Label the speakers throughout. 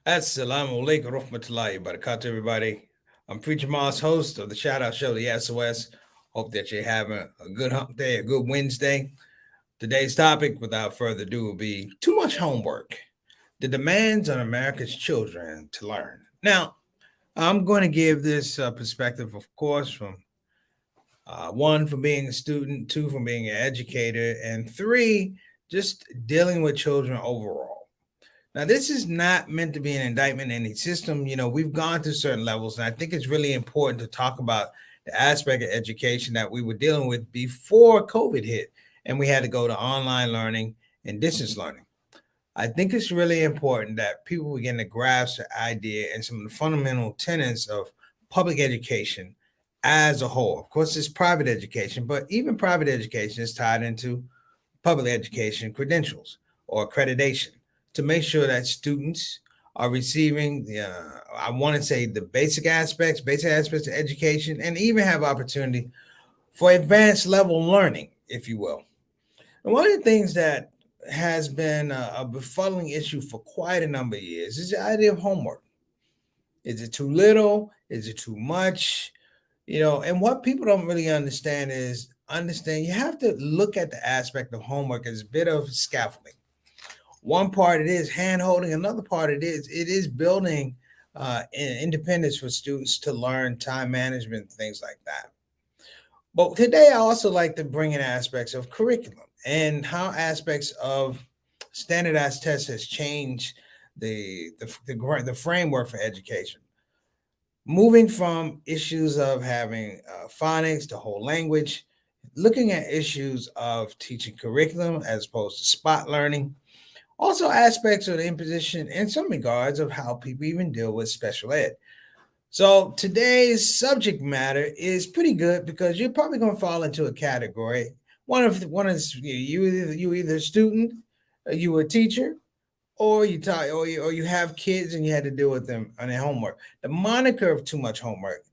Speaker 1: Assalamu alaikum rahmatullahi barakatuh, everybody. I'm Preacher Moss, host of the Shout Out Show, the S.O.S. Hope that you're having a good hump day, a good Wednesday. Today's topic, without further ado, will be too much homework, the demands on America's children to learn. Now, I'm going to give this perspective, of course, from one, from being a student, two, from being an educator, and three, just dealing with children overall. Now, this is not meant to be an indictment in any system. We've gone through certain levels, and I think it's really important to talk about the aspect of education that we were dealing with before COVID hit, and we had to go to online learning and distance learning. I think it's really important that people begin to grasp the idea and some of the fundamental tenets of public education as a whole. Of course, it's private education, but even private education is tied into public education credentials or accreditation to make sure that students are receiving I want to say the basic aspects of education, and even have opportunity for advanced level learning, if you will. And one of the things that has been a befuddling issue for quite a number of years is the idea of homework. Is it too little? Is it too much? And what people don't really understand you have to look at the aspect of homework as a bit of scaffolding. One part it is hand holding, another part it is building independence for students to learn time management, things like that. But today I also like to bring in aspects of curriculum and how aspects of standardized tests has changed the framework for education, moving from issues of having phonics to whole language, looking at issues of teaching curriculum as opposed to spot learning, also aspects of the imposition in some regards of how people even deal with special ed. So today's subject matter is pretty good because you're probably going to fall into a category. One is you either a student, or you a teacher, or you have kids and you had to deal with them on their homework. The moniker of too much homework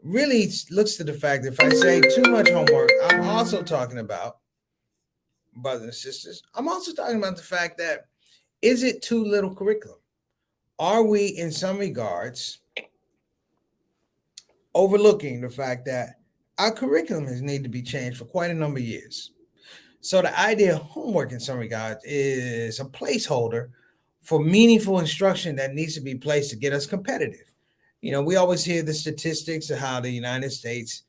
Speaker 1: really looks to the fact that if I say too much homework, I'm also talking about, brothers and sisters, I'm also talking about the fact that, is it too little curriculum? Are we, in some regards, overlooking the fact that our curriculum has needed to be changed for quite a number of years? So the idea of homework, in some regards, is a placeholder for meaningful instruction that needs to be placed to get us competitive. We always hear the statistics of how the United States,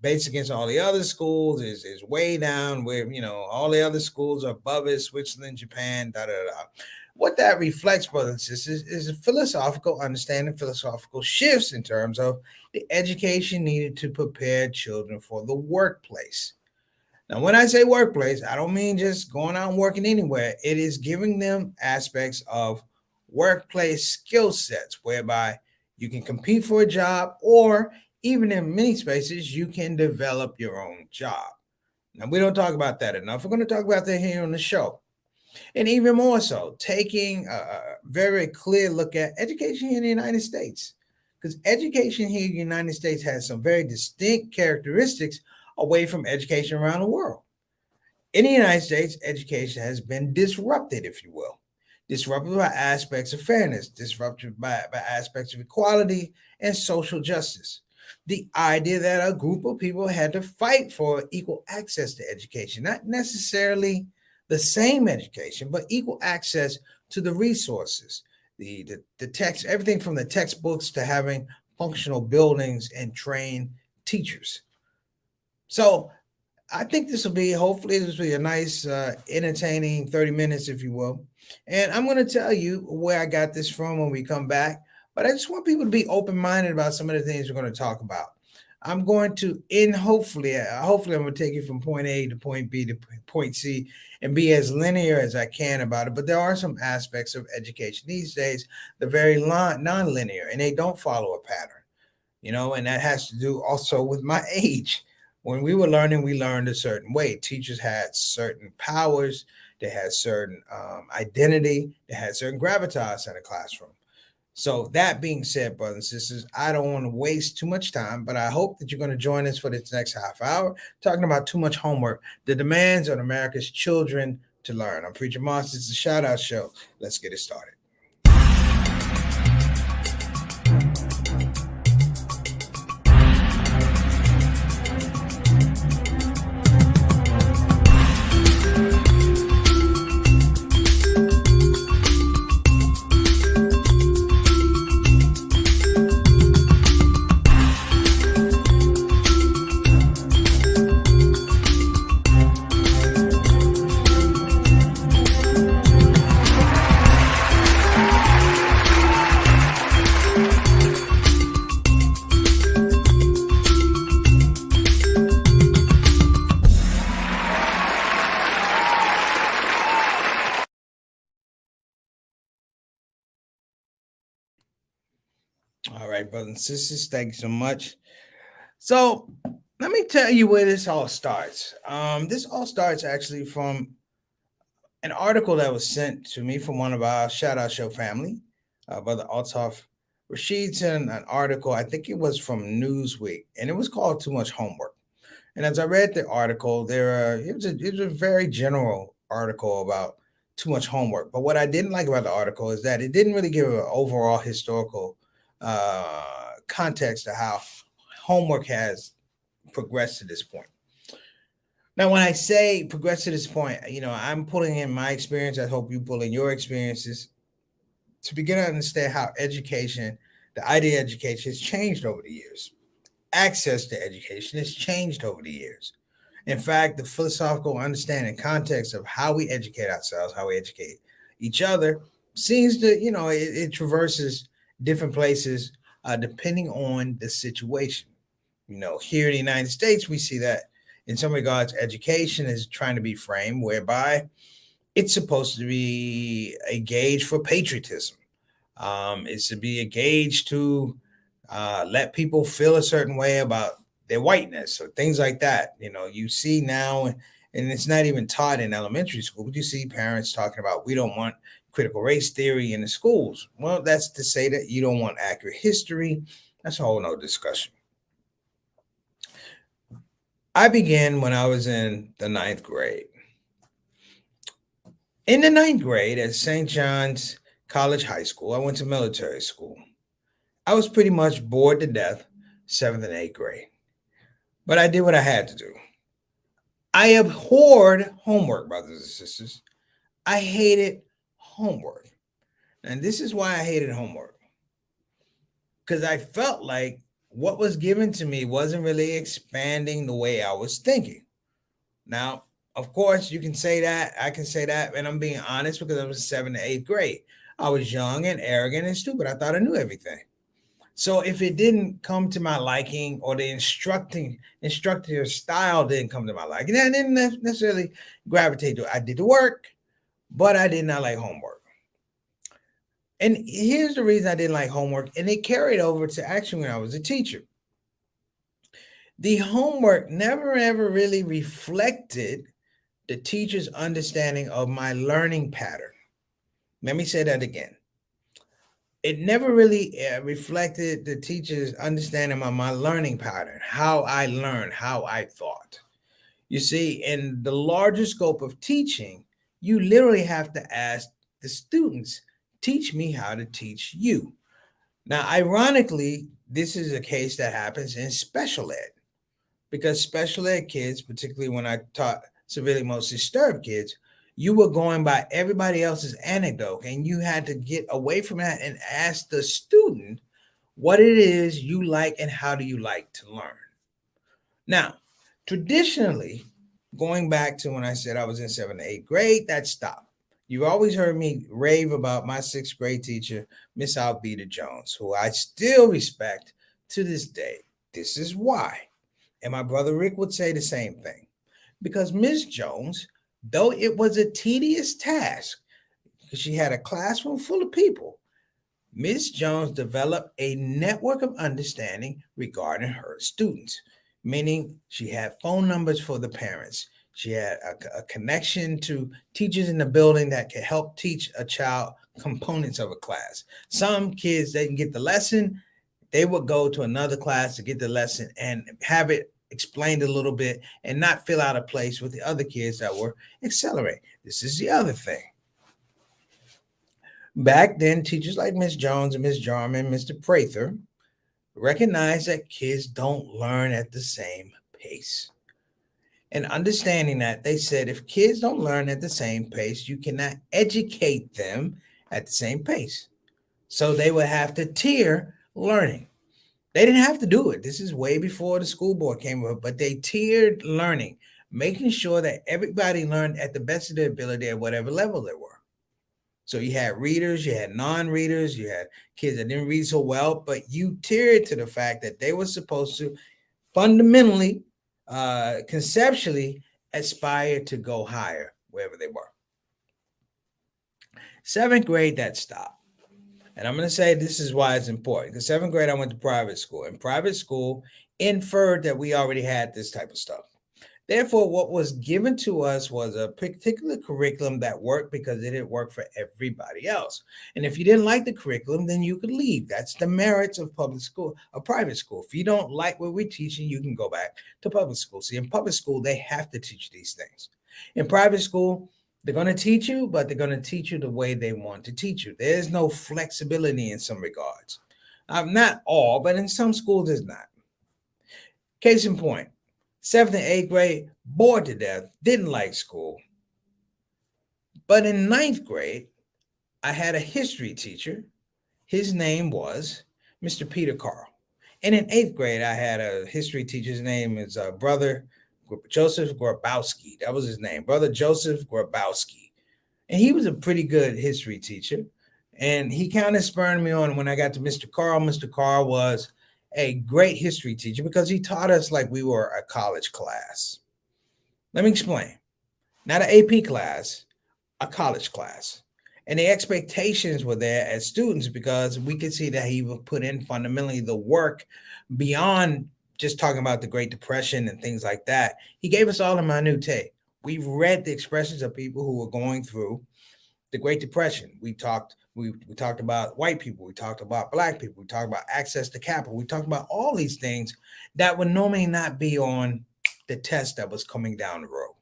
Speaker 1: based against all the other schools, is way down, where all the other schools are above it, Switzerland, Japan, da da da. What that reflects, brothers and sisters, is a philosophical understanding, philosophical shifts in terms of the education needed to prepare children for the workplace. Now, when I say workplace, I don't mean just going out and working anywhere. It is giving them aspects of workplace skill sets whereby you can compete for a job, or even in many spaces, you can develop your own job. Now, we don't talk about that enough. We're going to talk about that here on the show. And even more so, taking a very clear look at education here in the United States. Because education here in the United States has some very distinct characteristics away from education around the world. In the United States, education has been disrupted, if you will, disrupted by aspects of fairness, disrupted by aspects of equality and social justice. The idea that a group of people had to fight for equal access to education, not necessarily the same education, but equal access to the resources, the text, everything from the textbooks to having functional buildings and trained teachers. So I think hopefully, this will be a nice, entertaining 30 minutes, if you will. And I'm going to tell you where I got this from when we come back. But I just want people to be open minded about some of the things we're going to talk about. I'm going to, hopefully, I'm going to take you from point A to point B to point C and be as linear as I can about it. But there are some aspects of education these days that are very non-linear, and they don't follow a pattern, and that has to do also with my age. When we were learning, we learned a certain way. Teachers had certain powers, they had certain identity, they had certain gravitas in the classroom. So, that being said, brothers and sisters, I don't want to waste too much time, but I hope that you're going to join us for this next half hour talking about too much homework, the demands on America's children to learn. I'm Preacher Moss. It's the Shout Out Show. Let's get it started. All right, brothers and sisters, thank you so much. So let me tell you where this all starts. This all starts actually from an article that was sent to me from one of our shout out show family, Brother Altaf Rashid sent an article. I think it was from Newsweek, and it was called "Too Much Homework." And as I read the article, it was a very general article about too much homework. But what I didn't like about the article is that it didn't really give an overall historical context to how homework has progressed to this point. Now, when I say progress to this point, I'm pulling in my experience. I hope you pull in your experiences to begin to understand how education, the idea of education, has changed over the years. Access to education has changed over the years. In fact, the philosophical understanding context of how we educate ourselves, how we educate each other, seems to, it traverses different places depending on the situation. Here in the United States, we see that in some regards, education is trying to be framed whereby it's supposed to be a gauge for patriotism. It's to be a gauge to let people feel a certain way about their whiteness or things like that. You see now, and it's not even taught in elementary school, but you see parents talking about we don't want critical race theory in the schools. Well, that's to say that you don't want accurate history. That's a whole nother discussion. I began when I was in the ninth grade. In the ninth grade at St. John's College High School, I went to military school. I was pretty much bored to death, seventh and eighth grade. But I did what I had to do. I abhorred homework, brothers and sisters. I hated homework. And this is why I hated homework. Because I felt like what was given to me wasn't really expanding the way I was thinking. Now, of course, you can say that. I can say that. And I'm being honest because I was seventh and eighth grade. I was young and arrogant and stupid. I thought I knew everything. So if it didn't come to my liking or the instructor style didn't come to my liking, I didn't necessarily gravitate to it. I did the work, but I did not like homework. And here's the reason I didn't like homework, and it carried over to actually when I was a teacher. The homework never ever really reflected the teacher's understanding of my learning pattern. Let me say that again. It never really reflected the teacher's understanding of my learning pattern, how I learned, how I thought. You see, in the larger scope of teaching, you literally have to ask the students, teach me how to teach you. Now, ironically, this is a case that happens in special ed because special ed kids, particularly when I taught severely most disturbed kids, you were going by everybody else's anecdote and you had to get away from that and ask the student what it is you like and how do you like to learn. Now, traditionally, going back to when I said I was in seventh, eighth grade, that stopped. You've always heard me rave about my sixth grade teacher, Miss Alveda Jones, who I still respect to this day. This is why. And my brother Rick would say the same thing. Because Miss Jones, though it was a tedious task, because she had a classroom full of people, Miss Jones developed a network of understanding regarding her students, meaning she had phone numbers for the parents. She had a connection to teachers in the building that could help teach a child components of a class. Some kids didn't get the lesson, they would go to another class to get the lesson and have it explained a little bit and not feel out of place with the other kids that were accelerating. This is the other thing. Back then, teachers like Miss Jones and Miss Jarman, Mr. Prather recognized that kids don't learn at the same pace. And understanding that, they said if kids don't learn at the same pace, you cannot educate them at the same pace. So they would have to tier learning. They didn't have to do it. This is way before the school board came up, but they tiered learning, making sure that everybody learned at the best of their ability at whatever level they were. So you had readers, you had non-readers, you had kids that didn't read so well, but you tiered to the fact that they were supposed to fundamentally, conceptually aspire to go higher wherever they were. Seventh grade, that stopped. And I'm going to say this is why it's important. Because seventh grade, I went to private school, and private school inferred that we already had this type of stuff. Therefore, what was given to us was a particular curriculum that worked because it didn't work for everybody else. And if you didn't like the curriculum, then you could leave. That's the merits of public school, a private school. If you don't like what we're teaching, you can go back to public school. See, in public school, they have to teach these things. In private school, they're going to teach you, but they're going to teach you the way they want to teach you. There's no flexibility in some regards. Not all, but in some schools, there's not. Case in point, seventh and eighth grade, bored to death, didn't like school. But in ninth grade, I had a history teacher. His name was Mr. Peter Carl. And in eighth grade, I had a history teacher. His name is Brother Joseph Grabowski. That was his name, Brother Joseph Grabowski. And he was a pretty good history teacher. And he kind of spurred me on when I got to Mr. Carl. Mr. Carl was a great history teacher because he taught us like we were a college class. Let me explain. Not an AP class, a college class. And the expectations were there as students because we could see that he would put in fundamentally the work beyond just talking about the Great Depression and things like that. He gave us all the minutiae. We've read the expressions of people who were going through the Great Depression. We talked about white people. We talked about black people. We talked about access to capital. We talked about all these things that would normally not be on the test that was coming down the road.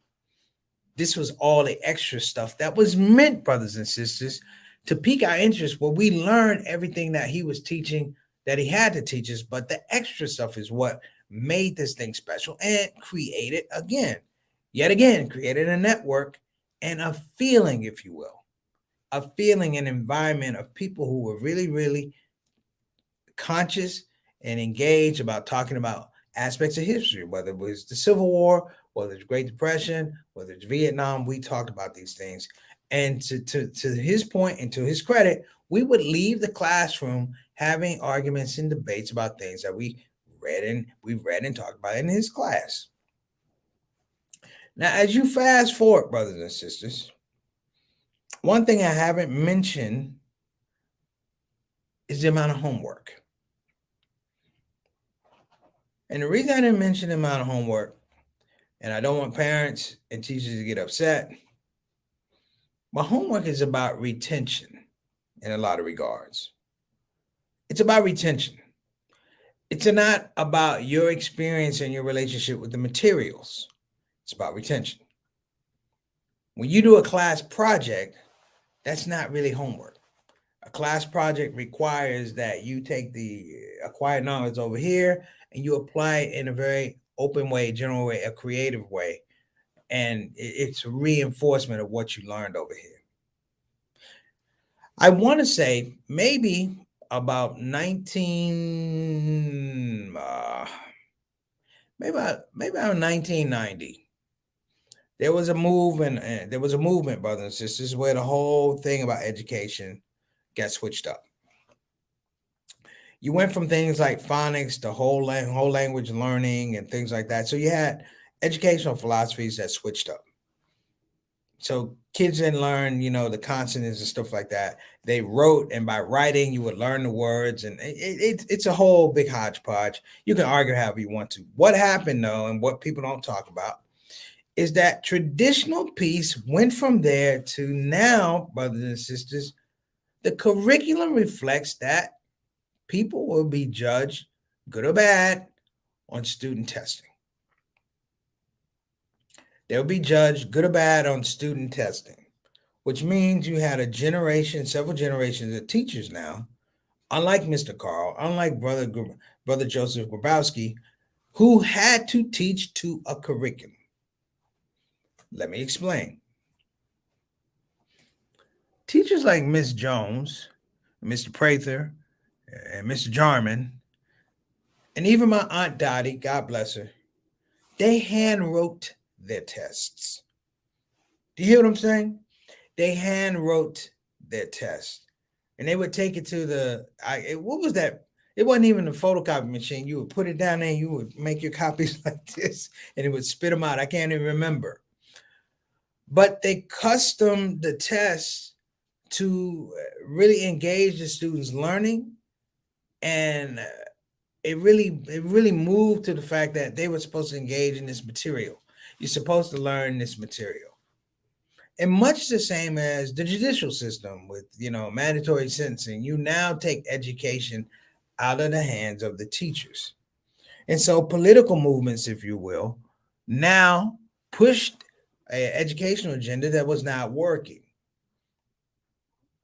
Speaker 1: This was all the extra stuff that was meant, brothers and sisters, to pique our interest where we learned everything that he was teaching, that he had to teach us. But the extra stuff is what made this thing special and created, yet again, created a network and a feeling, if you will, a feeling and environment of people who were really, really conscious and engaged about talking about aspects of history, whether it was the Civil War, whether it's Great Depression, whether it's Vietnam. We talked about these things. And to his point and to his credit, we would leave the classroom having arguments and debates about things that we read and talked about in his class. Now, as you fast forward, brothers and sisters, one thing I haven't mentioned is the amount of homework. And the reason I didn't mention the amount of homework, and I don't want parents and teachers to get upset, but homework is about retention in a lot of regards. It's about retention. It's not about your experience and your relationship with the materials. It's about retention. When you do a class project, that's not really homework. A class project requires that you take the acquired knowledge over here and you apply it in a very open way, general way, a creative way. And it's a reinforcement of what you learned over here. I want to say maybe about maybe around 1990. There was a movement, brothers and sisters, where the whole thing about education got switched up. You went from things like phonics to whole language learning and things like that. So you had educational philosophies that switched up. So kids didn't learn, the consonants and stuff like that. They wrote, and by writing, you would learn the words, and it's a whole big hodgepodge. You can argue however you want to. What happened, though, and what people don't talk about, is that traditional piece went from there to now, brothers and sisters, the curriculum reflects that people will be judged, good or bad, on student testing. They'll be judged good or bad on student testing, which means you had several generations of teachers now, unlike Mr. Carl, unlike Brother Joseph Grabowski, who had to teach to a curriculum. Let me explain. Teachers like Miss Jones, Mr. Prather, and Mr. Jarman, and even my Aunt Dottie, God bless her, they hand wrote their tests. Do you hear what I'm saying? They hand wrote their tests. And they would take it to what was that? It wasn't even a photocopy machine. You would put it down there and you would make your copies like this and it would spit them out. I can't even remember. But they customed the tests to really engaged the students' learning, and it really moved to the fact that they were supposed to engage in this material. You're supposed to learn this material. And much the same as the judicial system with, mandatory sentencing, you now take education out of the hands of the teachers. And so political movements, if you will, now pushed an educational agenda that was not working.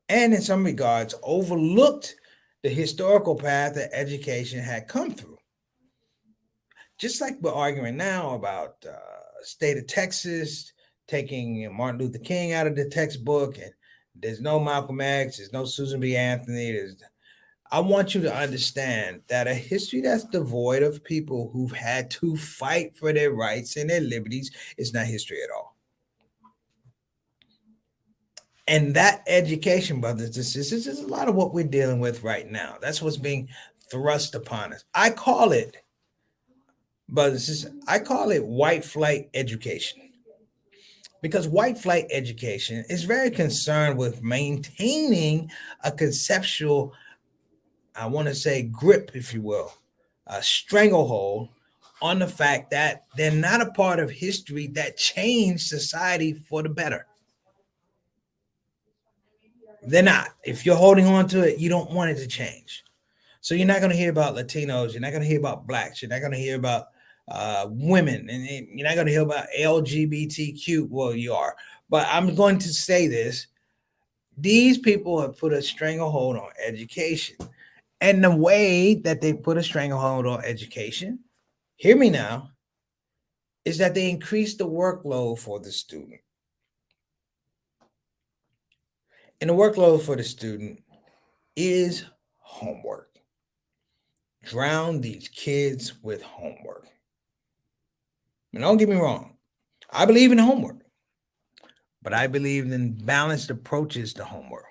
Speaker 1: And in some regards, overlooked the historical path that education had come through. Just like we're arguing now about state of Texas taking Martin Luther King out of the textbook, and there's no Malcolm X, there's no Susan B. Anthony. I want you to understand that a history that's devoid of people who've had to fight for their rights and their liberties is not history at all. And that education, brothers and sisters, is a lot of what we're dealing with right now. That's what's being thrust upon us. I call it, brothers and sisters, I call it white flight education. Because white flight education is very concerned with maintaining a conceptual, I want to say, grip, if you will, a stranglehold on the fact that they're not a part of history that changed society for the better. They're not. If you're holding on to it, you don't want it to change. So you're not going to hear about Latinos. You're not going to hear about blacks. You're not going to hear about women, and you're not going to hear about LGBTQ. Well, you are, but I'm going to say this: these people have put a stranglehold on education, and the way that they put a stranglehold on education, hear me now, is that they increase the workload for the student, and the workload for the student is homework. Drown these kids with homework. And don't get me wrong, I believe in homework, but I believe in balanced approaches to homework.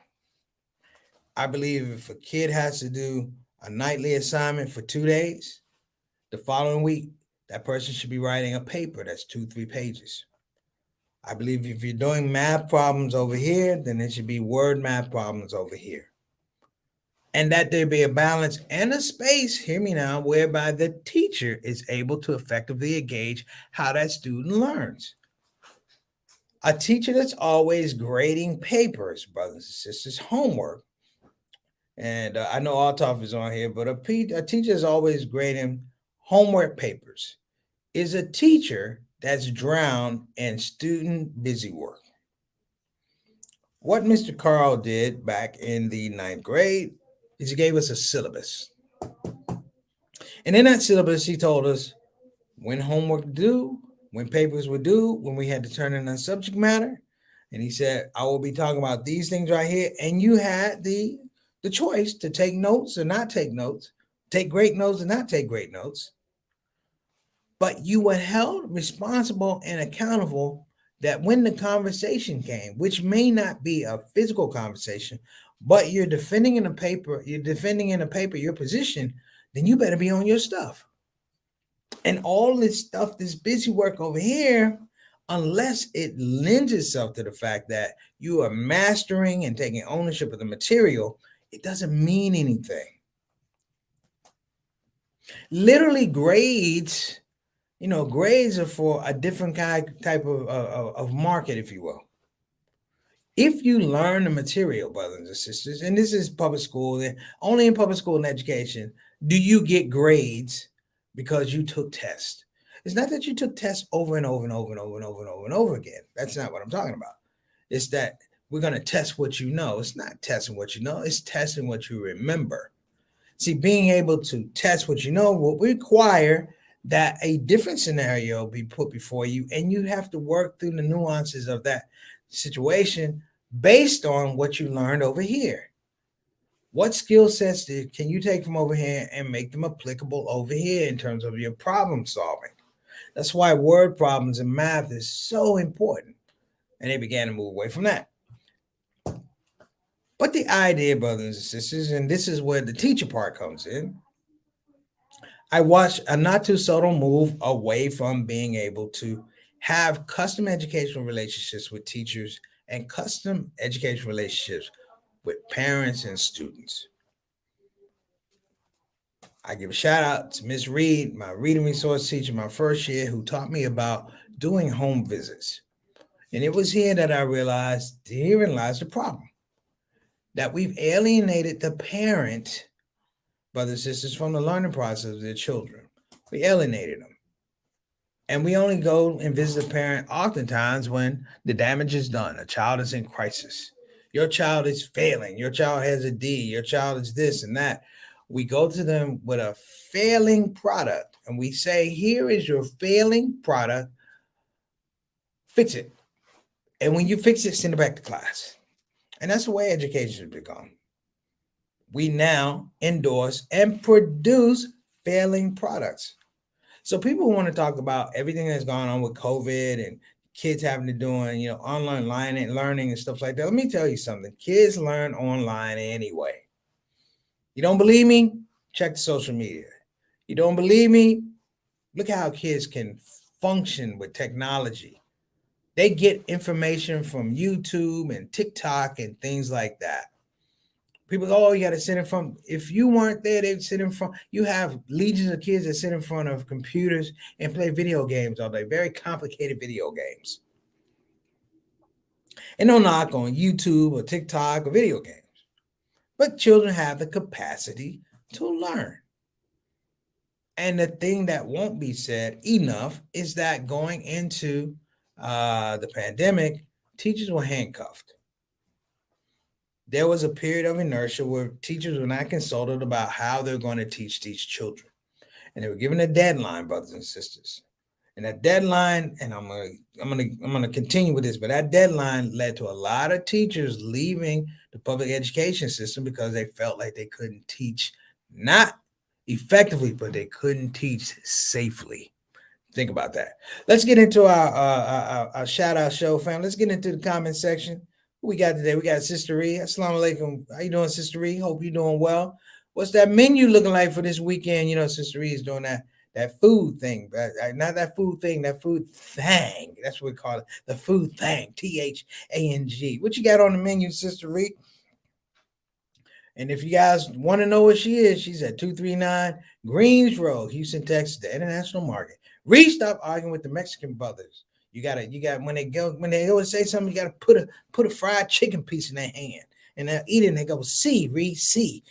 Speaker 1: I believe if a kid has to do a nightly assignment for 2 days, the following week, that person should be writing a paper that's 2-3 pages. I believe if you're doing math problems over here, then it should be word math problems over here. And that there be a balance and a space, hear me now, whereby the teacher is able to effectively engage how that student learns. A teacher that's always grading papers, brothers and sisters, homework. And I know Althoff is on here, but a teacher is always grading homework papers. Is a teacher that's drowned in student busy work. What Mr. Carl did back in the 9th grade is he gave us a syllabus. And in that syllabus, he told us when homework due, when papers were due, when we had to turn in a subject matter. And he said, I will be talking about these things right here. And you had the choice to take notes or not take notes, take great notes or not take great notes. But you were held responsible and accountable that when the conversation came, which may not be a physical conversation, but you're defending in a paper your position, then you better be on your stuff. And all this stuff, this busy work over here, unless it lends itself to the fact that you are mastering and taking ownership of the material, it doesn't mean anything. Literally, grades are for a different type of market, if you will. If you learn the material, brothers and sisters, and this is public school, and only in public school and education do you get grades because you took tests. It's not that you took tests over and over and over and over and over and over and over again. That's not what I'm talking about. It's that we're going to test what you know. It's not testing what you know. It's testing what you remember. See, being able to test what you know will require that a different scenario be put before you, and you have to work through the nuances of that situation based on what you learned over here. What skill sets can you take from over here and make them applicable over here in terms of your problem solving? That's why word problems in math is so important. And they began to move away from that. But the idea, brothers and sisters, and this is where the teacher part comes in, I watched a not too subtle move away from being able to have custom educational relationships with teachers and custom educational relationships with parents and students. I give a shout out to Miss Reed, my reading resource teacher, my first year, who taught me about doing home visits. And it was here that I realized herein lies the problem, that we've alienated the parent, brothers and sisters, from the learning process of their children. We alienated them. And we only go and visit a parent oftentimes when the damage is done. A child is in crisis. Your child is failing. Your child has a D. Your child is this and that. We go to them with a failing product and we say, here is your failing product. Fix it. And when you fix it, send it back to class. And that's the way education has become. We now endorse and produce failing products. So people want to talk about everything that's going on with COVID and kids having to doing, online learning and stuff like that. Let me tell you something. Kids learn online anyway. You don't believe me? Check the social media. You don't believe me? Look at how kids can function with technology. They get information from YouTube and TikTok and things like that. People go, oh, you got to sit in front. If you weren't there, they'd sit in front. You have legions of kids that sit in front of computers and play video games all day, very complicated video games. And no knock on YouTube or TikTok or video games. But children have the capacity to learn. And the thing that won't be said enough is that going into the pandemic, teachers were handcuffed. There was a period of inertia where teachers were not consulted about how they're going to teach these children. And they were given a deadline, brothers and sisters. And that deadline, and I'm gonna continue with this, but that deadline led to a lot of teachers leaving the public education system because they felt like they couldn't teach, not effectively, but they couldn't teach safely. Think about that. Let's get into our shout out show, fam. Let's get into the comment section. What we got today? We got Sister Ree. Assalamu alaikum. How you doing, Sister Ree? Hope you're doing well. What's that menu looking like for this weekend? Sister Ree is doing that food thing, but not that food thing, that food thing. That's what we call it. The food thing. THANG. What you got on the menu, Sister Ree? And if you guys want to know what she is, she's at 239 Greens Road, Houston, Texas, the international market. Ree, stop arguing with the Mexican brothers. You got when they always say something, you gotta put a fried chicken piece in their hand and they'll eat it and they go, see, Ree, see,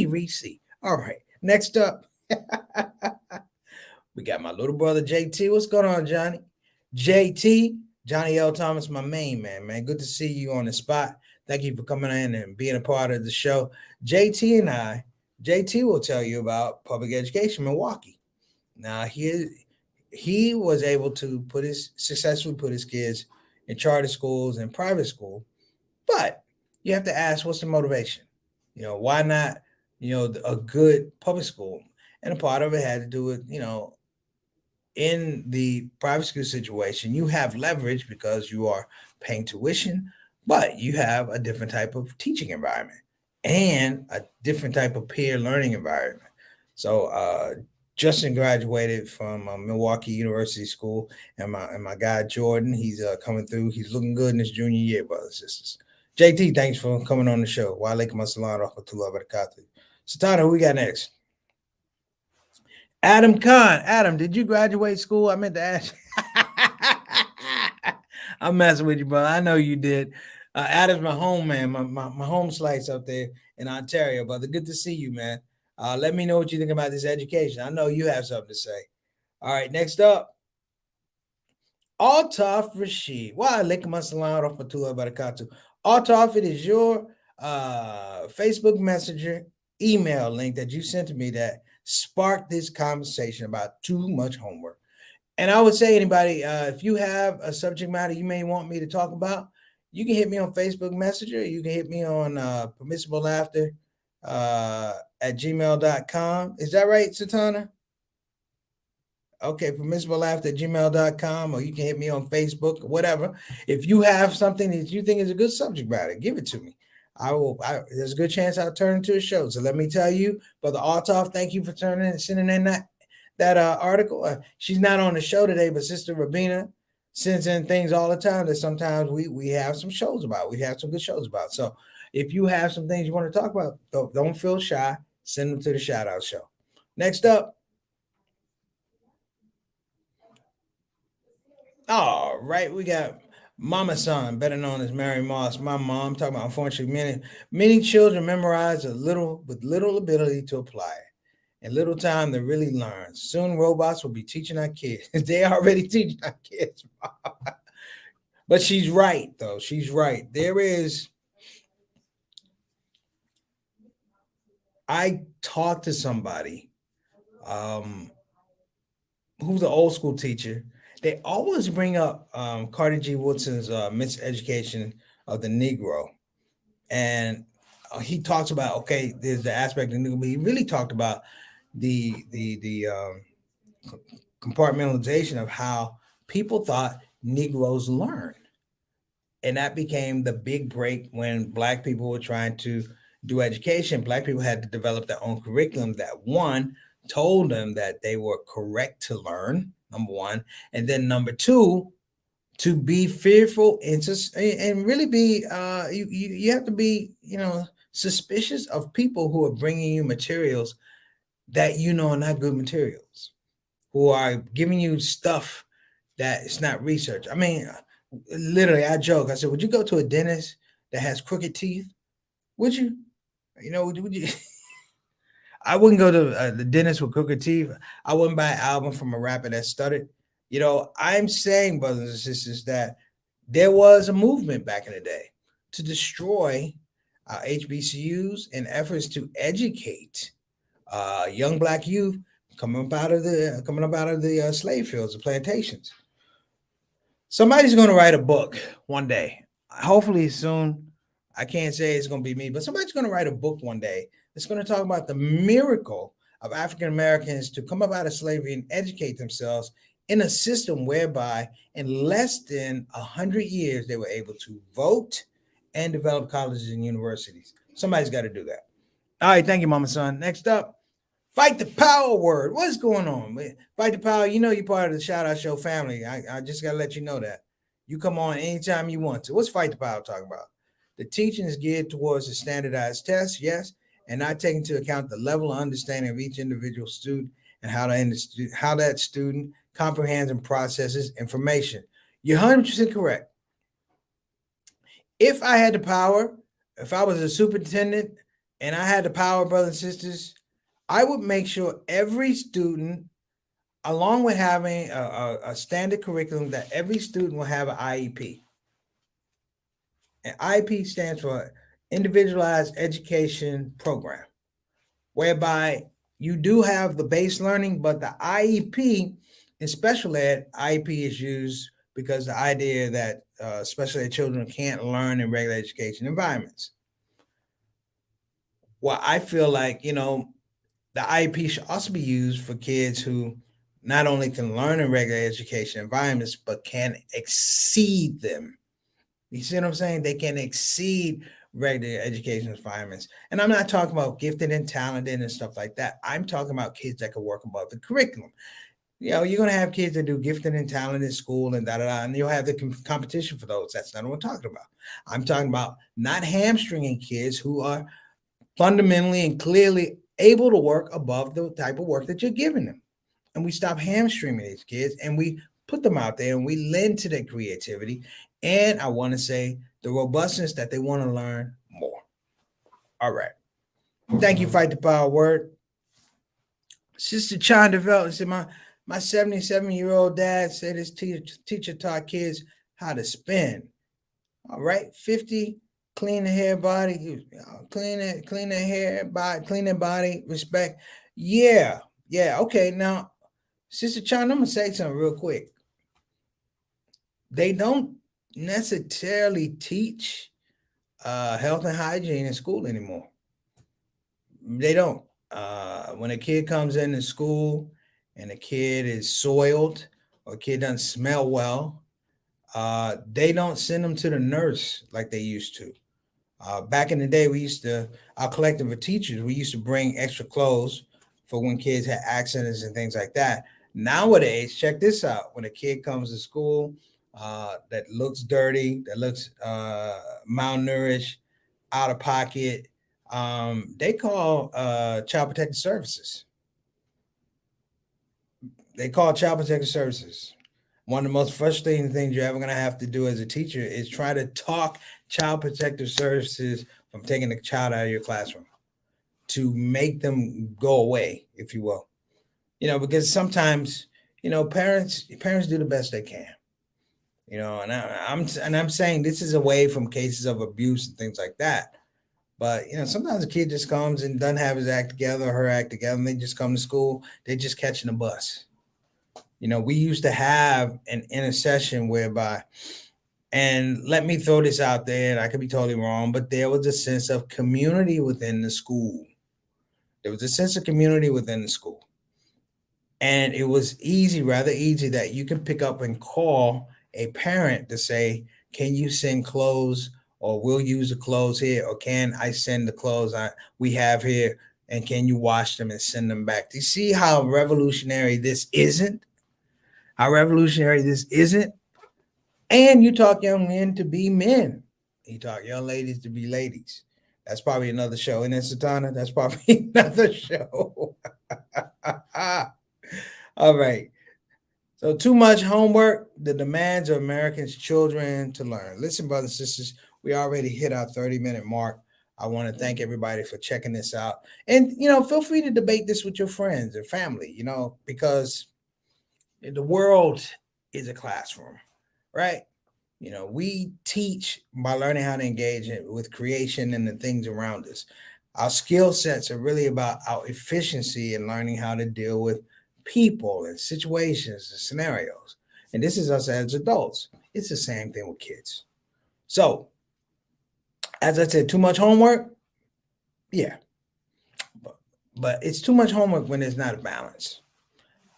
Speaker 1: Ree, see. All right. Next up, we got my little brother JT. What's going on, Johnny? JT, Johnny L. Thomas, my main man. Good to see you on the spot. Thank you for coming in and being a part of the show. JT will tell you about public education in Milwaukee. Now, he was able to successfully put his kids in charter schools and private school, but you have to ask, what's the motivation? Why not, a good public school? And a part of it had to do with, in the private school situation, you have leverage because you are paying tuition, but you have a different type of teaching environment and a different type of peer learning environment. So Justin graduated from Milwaukee University School, and my guy Jordan, he's coming through. He's looking good in his junior year, brothers and sisters. JT, thanks for coming on the show. Wa alaikum assalam wa rahmatullahi wa barakatuh. Satana, who we got next? Adam Khan. Adam, did you graduate school? I meant to ask. I'm messing with you, brother. I know you did. Adam's my home man, my home slice up there in Ontario, brother. Good to see you, man. Let me know what you think about this education. I know you have something to say. All right, next up, Altaf Rashid. Wa alaikum assalam wa rahmatullahi wa barakatuh. Altaf, it is your Facebook Messenger email link that you sent to me that sparked this conversation about too much homework. And I would say, anybody, if you have a subject matter you may want me to talk about, you can hit me on Facebook Messenger. You can hit me on Permissible Laughter at gmail.com. Is that right, Satana? Okay, permissiblelaughter@gmail.com, or you can hit me on Facebook or whatever. If you have something that you think is a good subject matter, give it to me. There's a good chance I'll turn it into a show. So let me tell you, Brother Altaf, thank you for sending in that article. She's not on the show today, but Sister Rabina sends in things all the time that sometimes we have some shows about. We have some good shows about. So If you have some things you want to talk about, don't feel shy. Send them to the shout out show. Next up. All right, we got Mama Son, better known as Mary Moss. My mom talking about unfortunately many children memorize a little with little ability to apply it and little time to really learn. Soon robots will be teaching our kids. They already teaching our kids. But she's right though. She's right. There is I talked to somebody um who's an old school teacher. They always bring up Carter G. Woodson's miseducation of the Negro. And he talks about, okay, there's the aspect of the Negro, but he really talked about the compartmentalization of how people thought Negroes learned. And that became the big break when Black people were trying to do education. Black people had to develop their own curriculum that one told them that they were correct to learn, number one, and then number two, to be fearful and really be you have to be suspicious of people who are bringing you materials that are not good materials, who are giving you stuff that it's not research. I mean, literally, I joke. I said, "Would you go to a dentist that has crooked teeth? Would you? Would you?" I wouldn't go to the dentist with crooked teeth. I wouldn't buy an album from a rapper that stuttered. I'm saying, brothers and sisters, that there was a movement back in the day to destroy HBCUs in efforts to educate young Black youth coming up out of the slave fields, the plantations. Somebody's going to write a book one day. Hopefully soon. I can't say it's going to be me, but somebody's going to write a book one day that's going to talk about the miracle of African Americans to come up out of slavery and educate themselves in a system whereby in less than 100 years they were able to vote and develop colleges and universities. Somebody's got to do that. All right, thank you, Mama Son. Next up, Fight the Power word. What's going on? Fight the Power. You're part of the Shout Out Show family. I just got to let you know that. You come on anytime you want to. What's Fight the Power talking about? The teaching is geared towards a standardized test, yes, and not taking into account the level of understanding of each individual student and how that student comprehends and processes information. You're 100% correct. If I had the power, if I was a superintendent and I had the power, brothers and sisters, I would make sure every student, along with having a standard curriculum, that every student will have an IEP. And IEP stands for Individualized Education Program, whereby you do have the base learning, but the IEP in special ed, IEP is used because the idea that special ed children can't learn in regular education environments. Well, I feel like, the IEP should also be used for kids who not only can learn in regular education environments, but can exceed them. You see what I'm saying? They can exceed regular education environments. And I'm not talking about gifted and talented and stuff like that. I'm talking about kids that can work above the curriculum. You're going to have kids that do gifted and talented in school and and you'll have the competition for those. That's not what I'm talking about. I'm talking about not hamstringing kids who are fundamentally and clearly able to work above the type of work that you're giving them. And we stop hamstringing these kids and we put them out there and we lend to their creativity. And I want to say the robustness that they want to learn more. All right. Thank you, Fight the Power word. Sister Chan developed said, my 77-year-old dad said his teacher taught kids how to spin. All right. 50, clean the hair, body, clean the hair, body, clean their body, respect. Yeah. Okay. Now, Sister Chan, I'm gonna say something real quick. They don't necessarily teach health and hygiene in school anymore. They don't. When a kid comes into school and a kid is soiled or a kid doesn't smell well, they don't send them to the nurse like they used to. Back in the day, our collective of teachers, we used to bring extra clothes for when kids had accidents and things like that. Nowadays, check this out. When a kid comes to school that looks dirty, that looks malnourished, out of pocket, they call Child Protective Services. They call Child Protective Services. One of the most frustrating things you're ever going to have to do as a teacher is try to talk Child Protective Services from taking the child out of your classroom to make them go away, if you will. Because sometimes, parents do the best they can. I'm saying this is away from cases of abuse and things like that. But sometimes a kid just comes and doesn't have his act together or her act together, and they just come to school. They're just catching a bus. We used to have an intercession whereby, and let me throw this out there, and I could be totally wrong, but there was a sense of community within the school. There was a sense of community within the school. And it was rather easy, that you can pick up and call a parent to say, can you send clothes, or we'll use the clothes here, or can I send the clothes we have here, and can you wash them and send them back? Do you see how revolutionary this isn't? And you talk young men to be men. You talk young ladies to be ladies. That's probably another show. Isn't it, Satana? That's probably another show. All right. So too much homework, the demands of Americans' children to learn. Listen, brothers and sisters, we already hit our 30-minute mark. I want to thank everybody for checking this out. And, feel free to debate this with your friends and family, because the world is a classroom, right? We teach by learning how to engage with creation and the things around us. Our skill sets are really about our efficiency in learning how to deal with people and situations and scenarios. And this is us as adults. It's the same thing with kids. So, as I said, too much homework? Yeah. But it's too much homework when there's not a balance.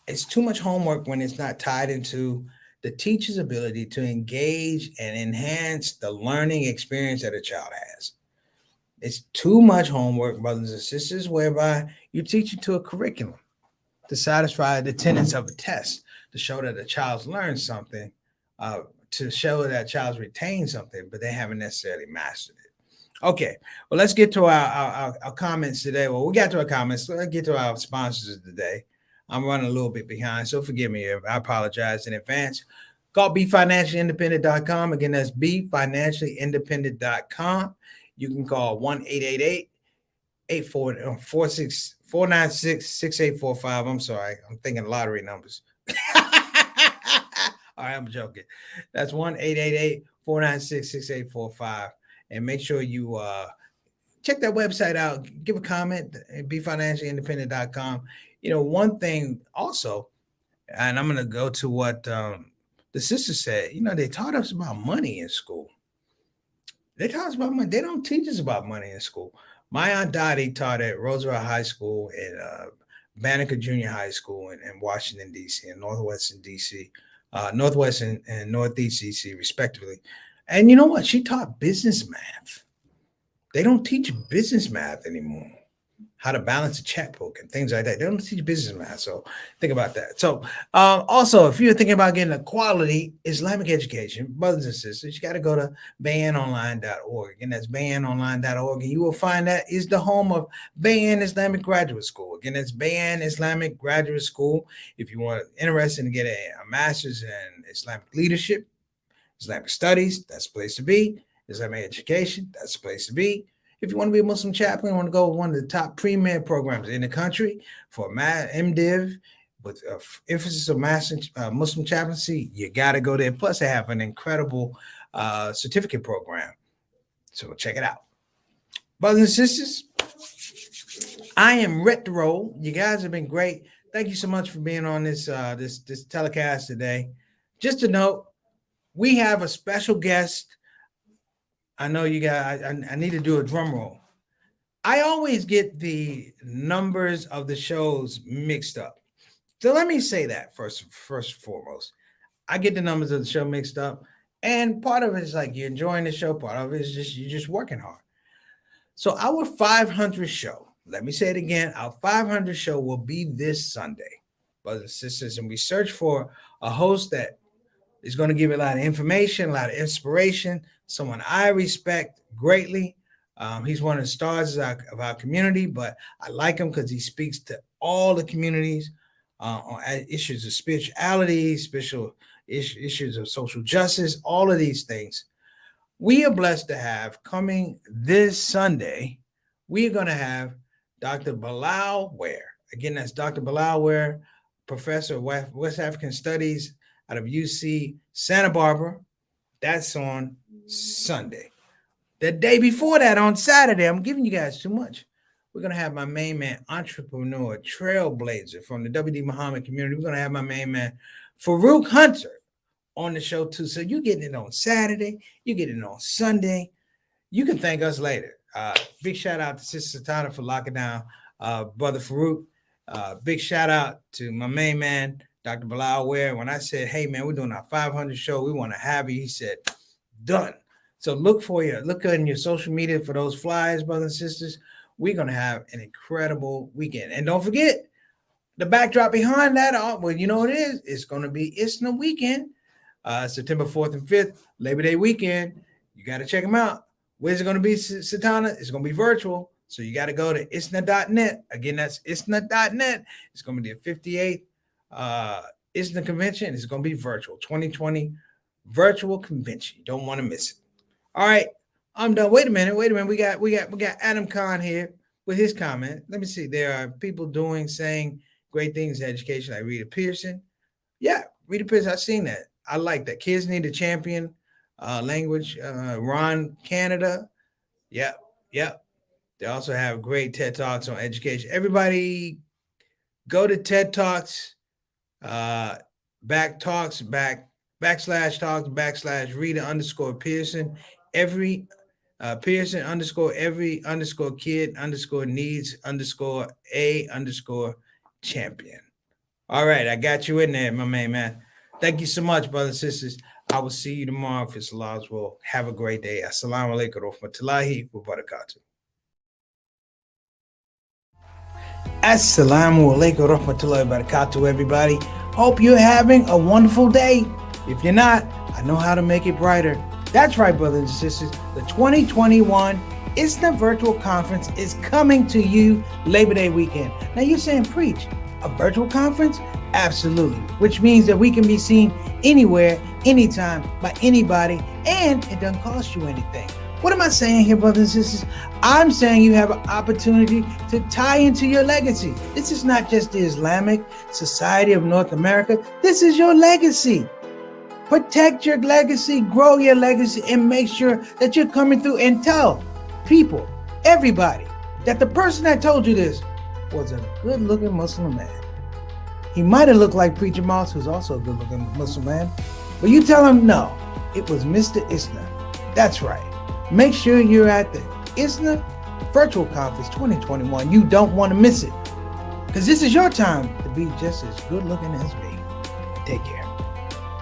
Speaker 1: It's too much homework when it's not tied into the teacher's ability to engage and enhance the learning experience that a child has. It's too much homework, brothers and sisters, whereby you teach it to a curriculum to satisfy the tenets of a test, to show that a child's learned something, to show that a child's retained something, but they haven't necessarily mastered it. Okay, well, let's get to our comments today. Well, we got to our comments. So let's get to our sponsors of the day. I'm running a little bit behind, so forgive me. I apologize in advance. Call BeFinanciallyIndependent.com. Again, that's BeFinanciallyIndependent.com. You can call 1-888-496-6845. I'm sorry. I'm thinking lottery numbers. All right, I'm joking. That's 1-888-496-6845. And make sure you check that website out. Give a comment at BeFinanciallyIndependent.com. One thing also, and I'm going to go to what the sister said, they taught us about money in school. They taught us about money. They don't teach us about money in school. My Aunt Dottie taught at Roosevelt High School and Banneker Junior High School in Washington, D.C., and Northwest and Northeast D.C., respectively. And you know what? She taught business math. They don't teach business math anymore. How to balance a checkbook and things like that. They don't teach business math. So think about that. So also, if you're thinking about getting a quality Islamic education, brothers and sisters, you got to go to bayanonline.org. And that's bayanonline.org. And you will find that is the home of Bayan Islamic Graduate School. Again, that's Bayan Islamic Graduate School. If you want interested in getting a master's in Islamic leadership, Islamic studies, that's the place to be. Islamic education, that's the place to be. If you want to be a Muslim chaplain, you want to go with one of the top premier programs in the country for MDiv with emphasis on Muslim chaplaincy, you got to go there. Plus, they have an incredible certificate program. So check it out. Brothers and sisters, I am ready to roll. You guys have been great. Thank you so much for being on this telecast today. Just to note, we have a special guest. I know you guys, I need to do a drum roll. I always get the numbers of the shows mixed up. So let me say that first and foremost. I get the numbers of the show mixed up. And part of it is like you're enjoying the show. Part of it is just you're just working hard. So our 500 show, let me say it again, our 500 show will be this Sunday, brothers and sisters. And we search for a host that is going to give you a lot of information, a lot of inspiration, someone I respect greatly. He's one of the stars of our community, but I like him because he speaks to all the communities on issues of spirituality, special issues of social justice, all of these things. We are blessed to have coming this Sunday, we are going to have Dr. Bilal Ware. Again, that's Dr. Bilal Ware, professor of West African Studies out of UC Santa Barbara. That's on Sunday. The day before that, on Saturday, I'm giving you guys too much. We're going to have my main man, entrepreneur, trailblazer from the WD Muhammad community. We're going to have my main man, Farouk Hunter, on the show too. So you're getting it on Saturday, you're getting it on Sunday. You can thank us later. Big shout out to Sister Satana for locking down Brother Farouk. Big shout out to my main man, Dr. Bilal Ware. When I said, hey man, we're doing our 500 show, we want to have you, he said, done. So look in your social media for those flyers, brothers and sisters. We're going to have an incredible weekend. And don't forget, the backdrop behind that, well, you know what it is? It's going to be ISNA weekend, September 4th and 5th, Labor Day weekend. You got to check them out. Where's it going to be, Satana? It's going to be virtual. So you got to go to isna.net. Again, that's isna.net. It's going to be the 58th ISNA convention. It's going to be virtual, 2020 virtual convention. You don't want to miss it. All right, I'm done. Wait a minute. We got Adam Khan here with his comment. Let me see. There are people saying great things in education, like Rita Pearson. Yeah, Rita Pearson. I've seen that. I like that. Kids need a champion language. Ron Canada. Yep. They also have great TED Talks on education. Everybody go to TED Talks, backslash Rita _Pearson. Every Pearson every kid needs _a champion. All right, I got you in there, my man. Thank you so much, brothers and sisters. I will see you tomorrow if it's Allah's will. Have a great day. Assalamu alaikum wa rahmatullahi wa barakatuh. Assalamu alaikum wa rahmatullahi wa barakatuh, everybody. Hope you're having a wonderful day. If you're not, I know how to make it brighter. That's right, brothers and sisters. The 2021 ISNA Virtual Conference is coming to you Labor Day weekend. Now you're saying, preach, a virtual conference? Absolutely. Which means that we can be seen anywhere, anytime, by anybody, and it doesn't cost you anything. What am I saying here, brothers and sisters? I'm saying you have an opportunity to tie into your legacy. This is not just the Islamic Society of North America. This is your legacy. Protect your legacy, grow your legacy, and make sure that you're coming through and tell people, everybody, that the person that told you this was a good-looking Muslim man. He might have looked like Preacher Moss, who's also a good-looking Muslim man, but you tell him, no, it was Mr. ISNA. That's right. Make sure you're at the ISNA Virtual Conference 2021. You don't want to miss it, because this is your time to be just as good-looking as me. Take care.